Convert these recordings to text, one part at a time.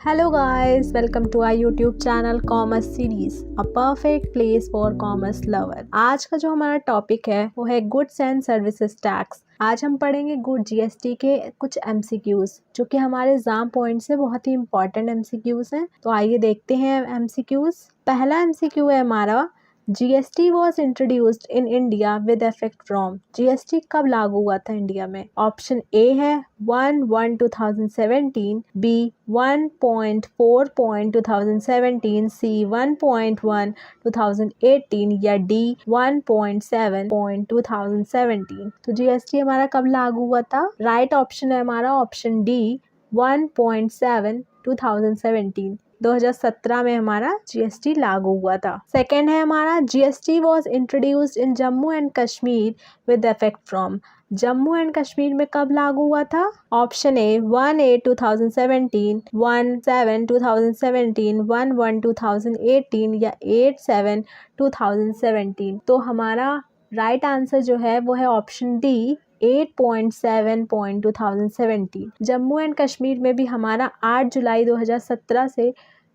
Hello guys, welcome to our YouTube channel Commerce Series, a perfect place for commerce lover। आज का जो हमारा topic है वो है गुड्स एंड सर्विसेज टैक्स। आज हम पढ़ेंगे गुड जीएसटी के कुछ एमसीक्यूज जो कि हमारे एग्जाम पॉइंट से बहुत ही इंपॉर्टेंट एमसीक्यूज हैं। तो आइए देखते हैं एमसीक्यूज। पहला एमसीक्यू है हमारा, GST was introduced in India with effect from. GST कब लागू हुआ था इंडिया में? ऑप्शन ए है 1/1/2017, बी 1.4.2017, सी 1.1/2018 या डी 1.7/2017। तो जीएसटी हमारा कब लागू हुआ था? राइट ऑप्शन है हमारा ऑप्शन डी 1.7/2017। 2017 में हमारा जीएसटी लागू हुआ था। सेकेंड है हमारा, GST was introduced in Jammu and Kashmir with effect from. Jammu and Kashmir में कब लागू हुआ था? ऑप्शन ए 1/8/2017, 1/7/2017, 1/1/2018 या 8/7/2017। तो हमारा राइट आंसर जो है वो है option D 8.7/2017। Jammu and Kashmir में भी हमारा 8 जुलाई 2017 से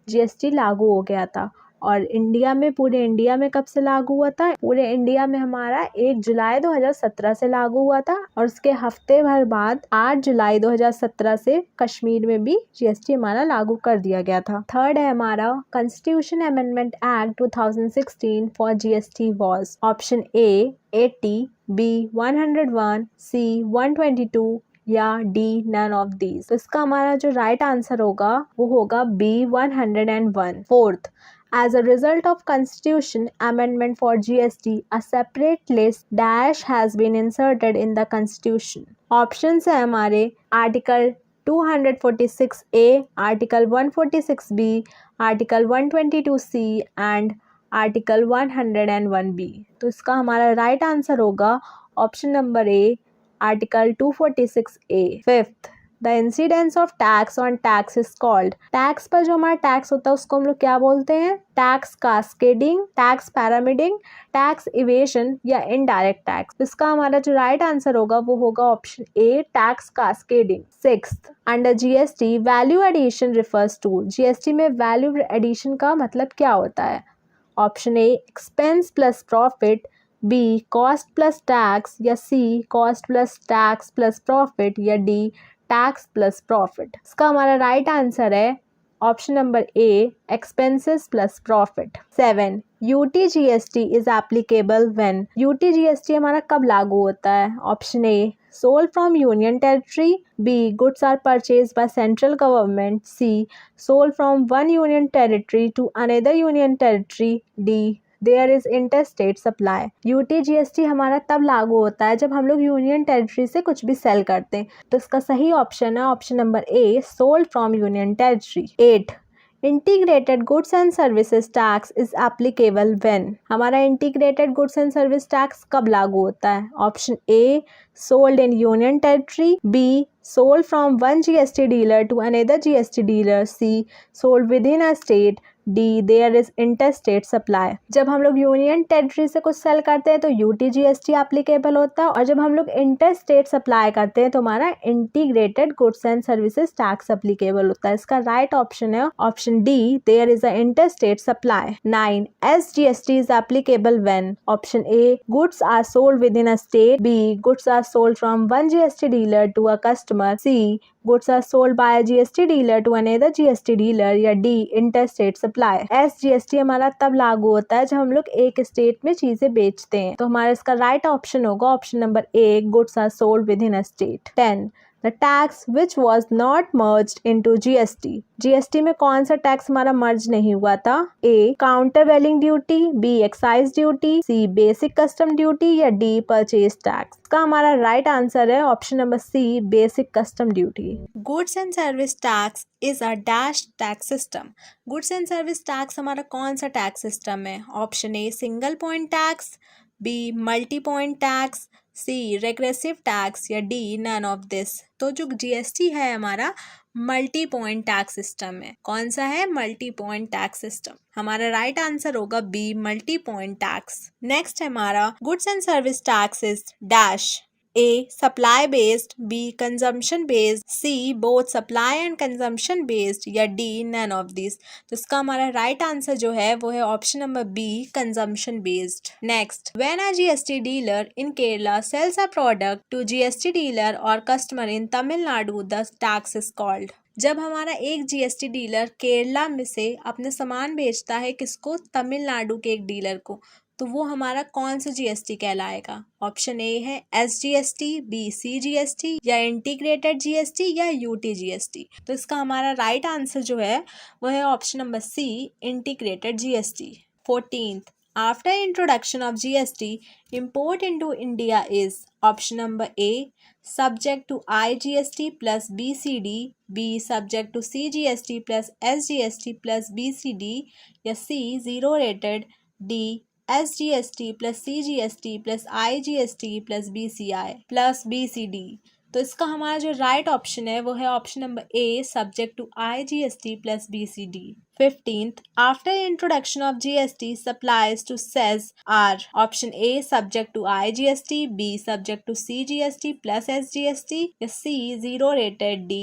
जीएसटी लागू हो गया था। और इंडिया में, पूरे इंडिया में कब से लागू हुआ था? पूरे इंडिया में हमारा 1 जुलाई 2017 से लागू हुआ था और उसके हफ्ते भर बाद 8 जुलाई 2017 से कश्मीर में भी जीएसटी हमारा लागू कर दिया गया था। थर्ड है हमारा, constitution amendment act 2016 for GST was. Option A 80, B 101, C 122 या डी नन ऑफ दीज। तो इसका हमारा जो राइट आंसर होगा वो होगा B 101। Fourth, as a result of constitution amendment for GST, a separate list dash has been inserted in the constitution. Options है हमारे article 246A, article 146B, article 122C and article 101B। तो इसका हमारा right answer होगा option number A, article 246A। Fifth, the incidence of tax on tax is called. Tax पर जो हमारा tax होता है उसको हम लोग क्या बोलते हैं? Tax cascading, tax pyramiding, tax evasion या इनडायरेक्ट टैक्स। इसका हमारा जो राइट आंसर होगा वो होगा option A, tax cascading. Sixth, under GST value addition refers to. GST में वैल्यू एडिशन का मतलब क्या होता है? Option A, expense plus profit, B cost plus tax या C cost plus tax plus profit या डी टैक्स प्लस प्रॉफिट। इसका हमारा राइट आंसर है option number A, expenses plus profit. 7, UTGST is applicable when. UTGST हमारा कब लागू होता है? Option A, sold from union territory, B goods are purchase by central government, C sold from one union territory to another union territory, D there is interstate supply. UTGST हमारा तब लागू होता है जब हम लोग यूनियन टेरिटरी से कुछ भी सेल करते हैं। तो इसका सही ऑप्शन है option number A, sold from union territory. 8, integrated goods and services tax is applicable when. हमारा integrated goods and service tax कब लागू होता है? Option A, sold in union territory, B sold from one GST dealer to another GST dealer, C sold within a state, D there is interstate supply. जब हम लोग union territory से कुछ cell करते हैं तो यूटीजीएसटी एप्लीकेबल होता है और जब हम लोग इंटरस्टेट सप्लाई करते हैं तो हमारा integrated goods and services tax applicable होता है। इसका राइट ऑप्शन है option D, there is a interstate supply. 9, SGST is applicable when. Option A, goods are sold within a state, B goods are sold from one GST dealer to a customer, C goods are sold by a GST dealer to another GST dealer या D interstate supply. SGST हमारा तब लागू होता है जब हम लोग एक स्टेट में चीजें बेचते हैं। तो हमारा इसका राइट ऑप्शन होगा option number A, goods are sold within a state. 10, the tax which was not merged into GST. GST में कौन सा टैक्स हमारा मर्ज नहीं हुआ था? A, countervailing duty, B excise duty, C basic custom duty या D purchase tax. का हमारा राइट आंसर है option number C, basic custom duty. Goods and service tax is a dash tax system. Goods and service tax हमारा कौन सा tax system है? Option A, single point tax, B multi point tax, C regressive tax या D none of this. तो जो GST है हमारा multi point tax system है। कौन सा है? Multi point tax system. हमारा राइट आंसर होगा B, multi point tax. Next है हमारा, goods and service tax is dash A supply based, B consumption based, C both supply and consumption based, या D none of these। तो इसका हमारा right answer जो है वो है option number B consumption based. Next, when a GST dealer in Kerala sells a product to GST dealer और customer in Tamil Nadu the tax is called. जब हमारा एक जीएसटी डीलर केरला में से अपने सामान बेचता है किसको, तमिलनाडु के एक डीलर को, तो वो हमारा कौन सा जीएसटी कहलाएगा। ऑप्शन ए है एसजीएसटी, बी सीजीएसटी, या इंटीग्रेटेड जीएसटी, या यूटी जीएसटी। तो इसका हमारा राइट आंसर जो है वो है option number C integrated GST. 14th, after introduction of GST, import into India is option number A subject to IGST plus BCD, B subject to CGST plus SGST plus BCD, या C zero rated, D SGST plus CGST plus IGST plus BCI plus BCD। तो इसका हमारा जो right option है वो है option number A subject to IGST plus BCD। 15th, after introduction of GST, supplies to cess are option A subject to IGST, B subject to CGST plus SGST, या C zero rated, D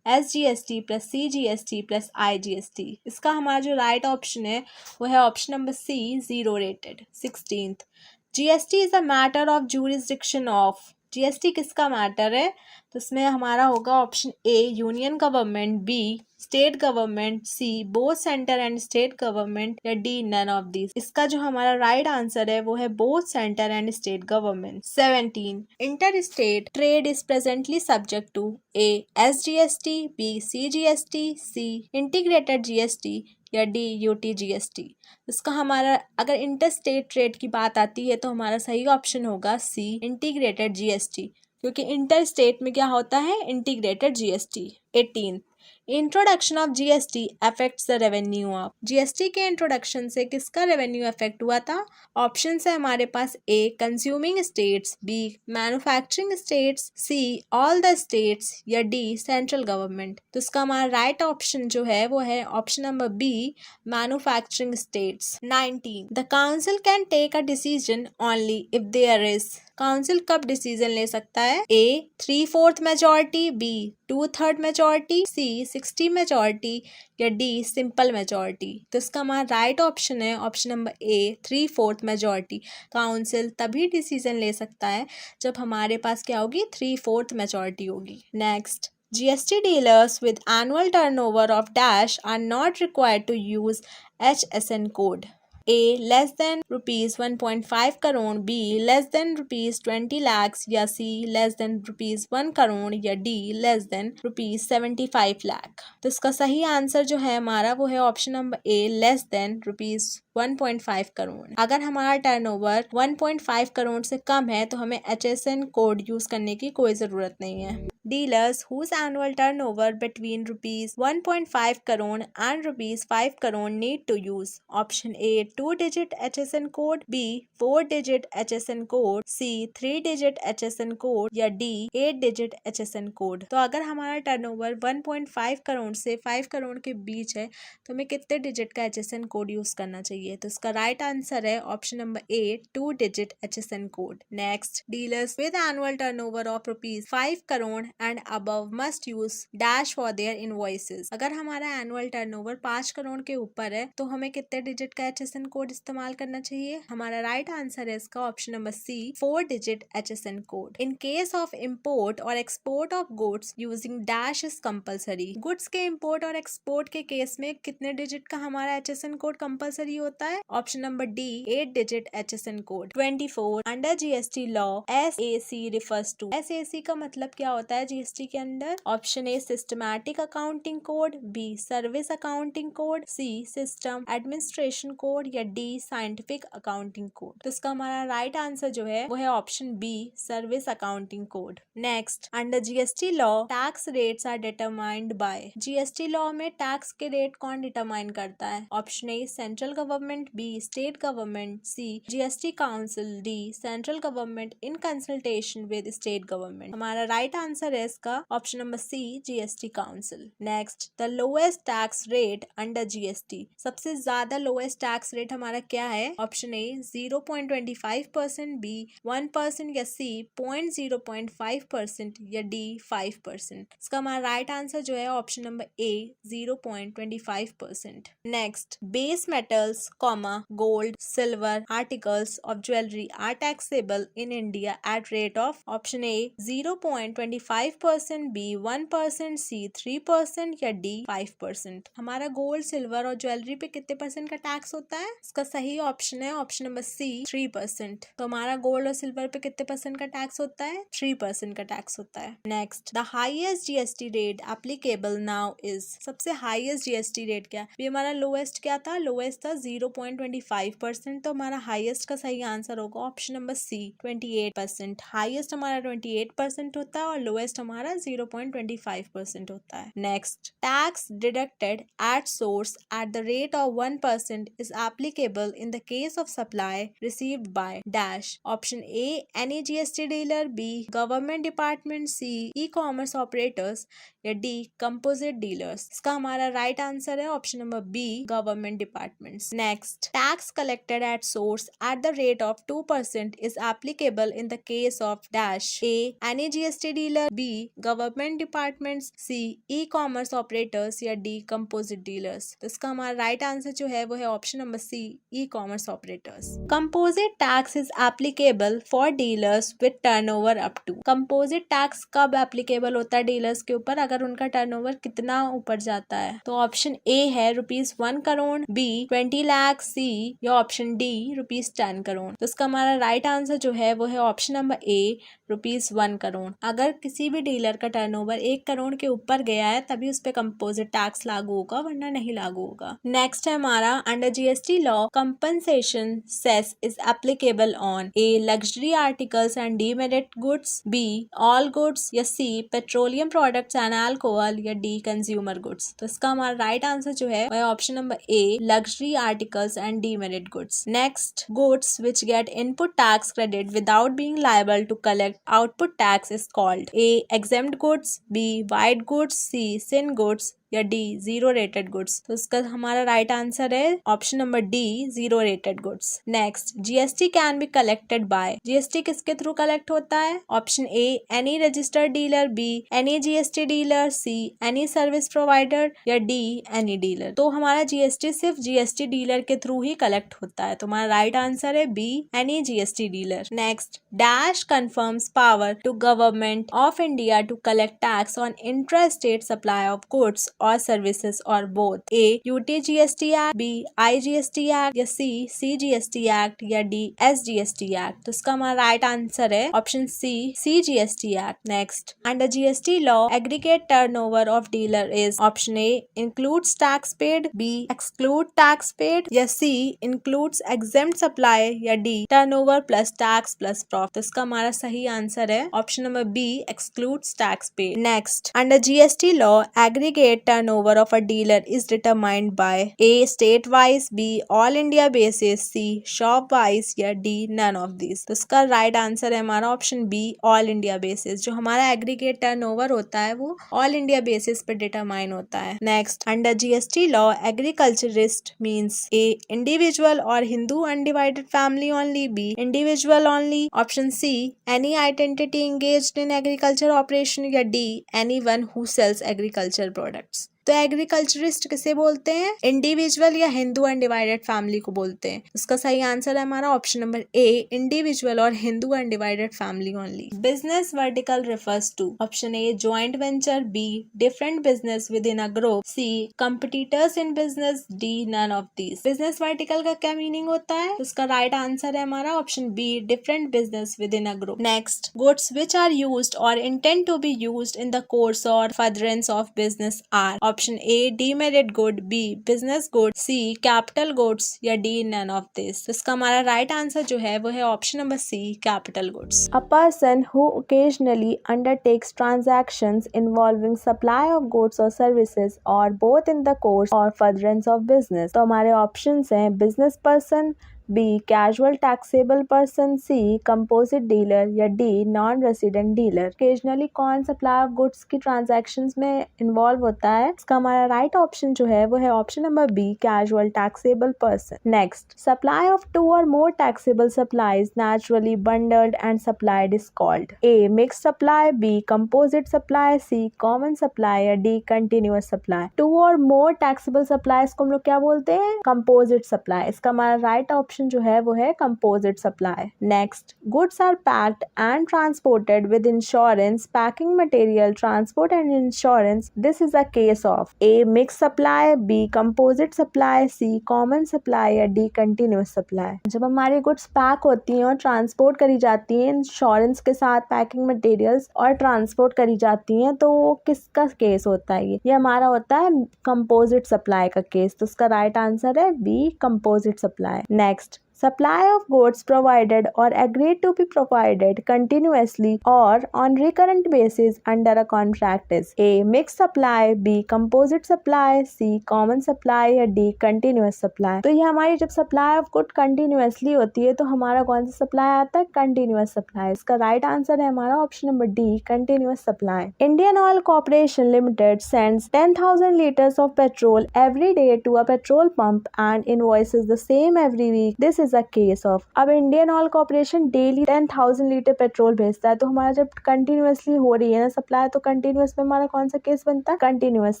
SGST plus CGST plus IGST। इसका हमारा जो right option है वो है option number C zero rated. 16th, GST is a matter of jurisdiction of, GST किसका matter है, तो इसमें हमारा होगा option A union government, B state government, C both centre and state government, या डी नन ऑफ दिस। इसका जो हमारा राइट आंसर है वो है both centre and state government. 17, inter state trade is presently subject to A SGST, B CGST, C integrated GST, या D UT GST. इसका हमारा अगर इंटर स्टेट ट्रेड की बात आती है तो हमारा सही ऑप्शन होगा सी इंटीग्रेटेड जीएसटी, क्योंकि इंटर स्टेट में क्या होता है, integrated GST. 18, introduction of GST affects the revenue of, GST के इंट्रोडक्शन से किसका रेवेन्यू अफेक्ट हुआ था। ऑप्शन है हमारे पास A consuming states, B manufacturing states, C all the states, या डी सेंट्रल गवर्नमेंट। तो इसका हमारा राइट ऑप्शन जो है वो है option number B manufacturing states. 19, the council can take a decision only if there is, council कब decision ले सकता है, A 3/4 majority, B 2/3 majority, C 60 majority, या डी सिंपल मेजॉरिटी। तो इसका हमारा राइट ऑप्शन है option number A 3/4 majority. Council तभी डिसीजन ले सकता है जब हमारे पास क्या होगी, 3/4 मेजॉरिटी होगी। Next, GST dealers with annual turnover of dash are not required to use HSN code. A less than rupees 1.5 crore, B less than rupees 20 lakhs, या C less than rupees 1 crore, या D less than rupees 75 lakh। तो इसका सही answer जो है हमारा वो है ऑप्शन नंबर ए लेस देन रुपीज 1.5 करोड़। अगर हमारा टर्नओवर 1.5 करोड़ से कम है तो हमें HSN कोड यूज करने की कोई जरूरत नहीं है। Dealers whose annual turnover between rupees 1.5 crore and rupees 5 crore need to use option A 2-digit HSN code, B 4-digit HSN code, C 3-digit HSN code, या D 8-digit HSN code। तो अगर हमारा टर्नओवर 1.5 करोड़ से 5 करोड़ के बीच है तो हमें कितने डिजिट का HSN कोड यूज करना चाहिए, तो इसका राइट आंसर है option number A 2-digit HSN code. Next, dealers with annual turnover of rupees 5 crore and above must use dash for their invoices. अगर हमारा एनुअल टर्नओवर 5 करोड़ के ऊपर है तो हमें कितने डिजिट का HSN कोड इस्तेमाल करना चाहिए, हमारा राइट आंसर है इसका option number C 4-digit HSN code. In case of import और export of goods using dash is compulsory. Goods के इम्पोर्ट और एक्सपोर्ट के केस में कितने डिजिट का हमारा HSN कोड कंपल्सरी होता है, option number D 8-digit HSN code. 24, under GST law SAC refers to, SAC का मतलब क्या होता है GST के अंदर, option A systematic accounting code, B service accounting code, C system administration code, या डी साइंटिफिक अकाउंटिंग कोड। तो इसका हमारा राइट आंसर जो है वो है option B service accounting code. Next, under GST law tax rates are determined by, GST law में tax के रेट कौन डिटरमाइन करता है, option A central government, B state government, C GST council, D central government in consultation with state government. हमारा right answer answer है इसका option number C GST council. Next, the lowest tax rate under GST, सबसे ज्यादा lowest tax rate हमारा क्या है? Option A 0.25%, B 1% या सी 0.5% या डी 5%। इसका हमारा राइट आंसर जो है option number A 0.25%। Next, base metals comma gold silver articles of jewellery are taxable in India at rate of option A 0.25%, B 1%, C 3% या डी 5%। हमारा गोल्ड सिल्वर और jewellery पे कितने परसेंट का टैक्स होता है? इसका सही ऑप्शन है ऑप्शन नंबर सी 3%। तो हमारा गोल्ड और सिल्वर पे कितने परसेंट का टैक्स होता है? 3% का टैक्स होता है। Next, the highest GST rate applicable now is, सबसे हाईएस्ट जीएसटी रेट क्या है? ये हमारा लोएस्ट क्या था? लोएस्ट था 0.25%। तो हमारा हाईएस्ट का सही आंसर होगा ऑप्शन नंबर सी 28%। हाईएस्ट हमारा 28% होता है और लोएस्ट हमारा 0.25% होता है। Next, tax deducted at source at the rate of 1% is applicable in the case of supply received by dash. Option A any GST dealer, B government department, C E commerce operators या D composite dealers. इसका हमारा right answer है option number B government departments. Next, tax collected at source at the rate of 2% is applicable in the case of dash. A any GST dealer, B government departments, C E commerce operators या D composite dealers. तो इसका हमारा right answer जो है वो है option number C E commerce operators. Composite tax is applicable for dealers with turnover up to. Composite tax कब applicable होता है डीलर्स के ऊपर? अगर उनका टर्नओवर कितना ऊपर जाता है? तो ऑप्शन ए है ₹1 करोड़, बी 20 लाख, सी या ऑप्शन डी ₹10 करोड़। तो इसका हमारा राइट आंसर जो है वो है ऑप्शन नंबर ए ₹1 करोड़। अगर किसी भी डीलर का टर्नओवर 1 करोड़ के ऊपर गया है तभी उस पर कंपोजिट टैक्स लागू होगा, वरना नहीं लागू होगा। नेक्स्ट है हमारा under GST law compensation cess is applicable on A luxury articles and demerit goods, B all goods या C petroleum products and alcohol या डी कंज्यूमर गुड्स। तो इसका हमारा राइट आंसर जो है वह option number A luxury articles and demerit goods. Next, goods which get input tax credit without being liable to collect output tax is called A exempt goods, B white goods, C sin goods या D zero rated goods. तो इसका हमारा right answer है option number D zero rated goods. Next, GST can be collected by, GST किसके through collect होता है? Option A any registered dealer, be any GST dealer, see any service provider या D any dealer. तो हमारा GST सिर्फ GST dealer के through ही collect होता है। तो हमारा राइट आंसर है be any GST dealer. Next, dash confirms power to government of India to collect tax on intra state supply of goods और सर्विसेज और both. A UTGST act, B IGST act या C CGST act या D SGST act. तो इसका हमारा right answer है option C CGST act. Next, under GST law aggregate turnover of dealer is option A includes tax paid, B exclude tax paid या C includes exempt supply या D turnover plus tax plus profit. तो इसका हमारा सही answer है option number B excludes tax paid. Next, under GST law aggregate turnover of a dealer is determined by A state wise, B all India basis, C shop wise या D none of these। तो इसका right answer है हमारा option B all India basis. जो हमारा aggregate turnover होता है वो ऑल इंडिया बेसिस पे डिटरमाइन होता है। Next, under GST law agriculturist means A individual और Hindu undivided family only, B individual only, option C any identity engaged in agriculture operation या D anyone who sells agriculture products. तो agriculturist किसे बोलते हैं? Individual या Hindu undivided family को बोलते हैं। उसका सही आंसर है हमारा ऑप्शन नंबर ए इंडिविजुअल और Hindu undivided family only. Business vertical refers to option A joint venture, B different business within a group, C competitors in business, D none of these. Business vertical का क्या meaning होता है? उसका right answer है हमारा option B different business within a group. Next, goods which are used और intended to be used in the course और furtherance of business are option A demerit good, B business good, C capital goods या D none of this. इसका हमारा right answer जो है वो है option number C capital goods. A person who occasionally undertakes transactions involving supply of goods और services और both in the course और फर्दरेंस ऑफ बिजनेस। तो हमारे ऑप्शंस हैं business person, B casual taxable person, C composite dealer या D non resident dealer. Occasionally कौन supply of goods की transactions में इन्वॉल्व होता है? इसका हमारा राइट ऑप्शन जो है वो है option number B casual taxable person. Next, supply of two और more taxable supplies naturally bundled and supplied is called A mix supply, B composite supply, C common supply या डी कंटिन्यूअस सप्लाई। टू और more taxable supplies को हम लोग क्या बोलते हैं? Composite supply. इसका हमारा राइट ऑप्शन जो है वो है composite supply. Next, goods are packed and transported with insurance, packing material, transport and insurance. This is a case of A mix supply, B composite supply, C common supply या D continuous supply. जब हमारी goods pack होती हैं और transport करी जाती हैं insurance के साथ, पैकिंग मटेरियल्स और ट्रांसपोर्ट करी जाती हैं, तो किसका केस होता है? ये हमारा होता है कंपोजिट सप्लाई का केस। तो इसका राइट आंसर है B composite supply. Next, supply of goods provided or agreed to be provided continuously or on recurrent basis under a contract is A mixed supply, B composite supply, C common supply या D continuous supply। तो ये हमारी जब supply of good continuously होती है तो हमारा कौन सा supply आता है? continuous supply। इसका right answer है हमारा option number D continuous supply। Indian Oil Corporation Limited sends 10,000 liters of petrol every day to a petrol pump and invoices the same every week। This is a case of. अब Indian oil corporation daily 10,000 litre petrol भेजता है, तो हमारा जब continuously हो रही है ना सप्लाई, तो कंटिन्यूअस में हमारा कौन सा केस बनता है? Continuous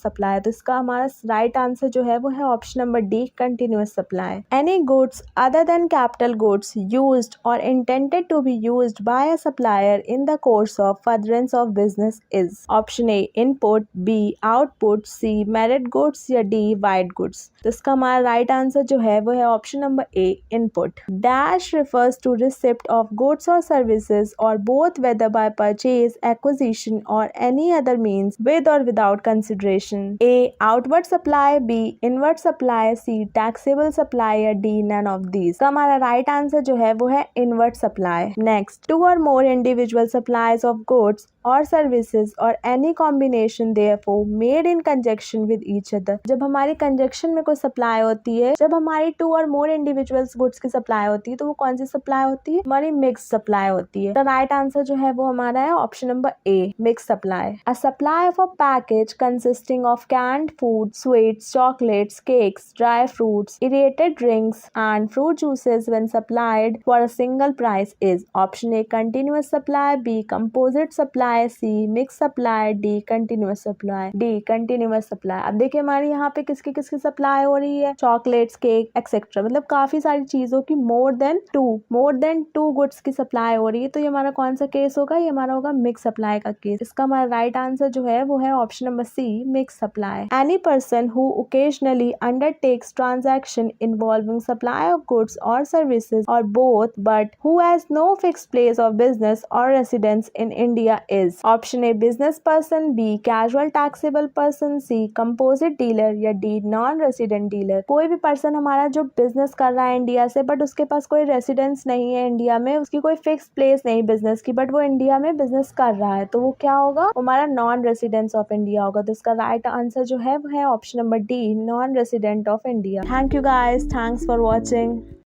supply. तो इसका हमारा राइट आंसर जो है वो है option number D continuous supply. Any goods other than capital goods used और intended to be used by a supplier in the course of furtherance of business is option A input, B output, C merit goods या D wide goods. तो इसका हमारा right answer जो है वो है option number A input. Dash refers to receipt of goods or services or both, whether by purchase, acquisition or any other means, with or without consideration. A outward supply, B inward supply, C taxable supply या D none of these। तो हमारा right answer जो है वो है inward supply। Next, two or more individual supplies of goods or services or any combination therefore made in conjunction with each other। जब हमारी conjunction में कोई supply होती है, जब हमारी two or more individuals goods की सप्लाई होती है, तो वो कौन सी सप्लाई होती है? हमारी मिक्स सप्लाई होती है। तो राइट आंसर जो है वो हमारा है option number A mix supply. A supply of a package consisting of canned food, sweets, chocolates, cakes, dry fruits, aerated drinks and fruit juices when supplied for a single price is option A continuous supply, B composite supply, C mix supply, D continuous supply. D continuous supply. अब देखिए हमारी यहाँ पे किसकी किसकी supply हो रही है? चॉकलेट्स, केक एक्सेट्रा, मतलब काफी सारी चीजों की मोर देन टू गुड्स की सप्लाई हो रही है। तो ये हमारा कौन सा केस होगा? ये हमारा होगा मिक्स सप्लाई का केस। इसका हमारा राइट आंसर जो है वो है option number C mix supply. Any person who occasionally undertakes transaction involving supply of goods और सर्विसेज और both but who has no fixed place of business और residence in India is option A business person, B casual taxable person, C composite dealer या D non resident dealer. कोई भी person हमारा जो business कर रहा है इंडिया से, बट उसके पास कोई रेसिडेंस नहीं है इंडिया में, उसकी कोई फिक्स प्लेस नहीं बिजनेस की, बट वो इंडिया में बिजनेस कर रहा है, तो वो क्या होगा? हमारा नॉन रेसिडेंस ऑफ इंडिया होगा। तो इसका राइट आंसर जो है वो है option number D non resident of India. Thank you guys, thanks for watching.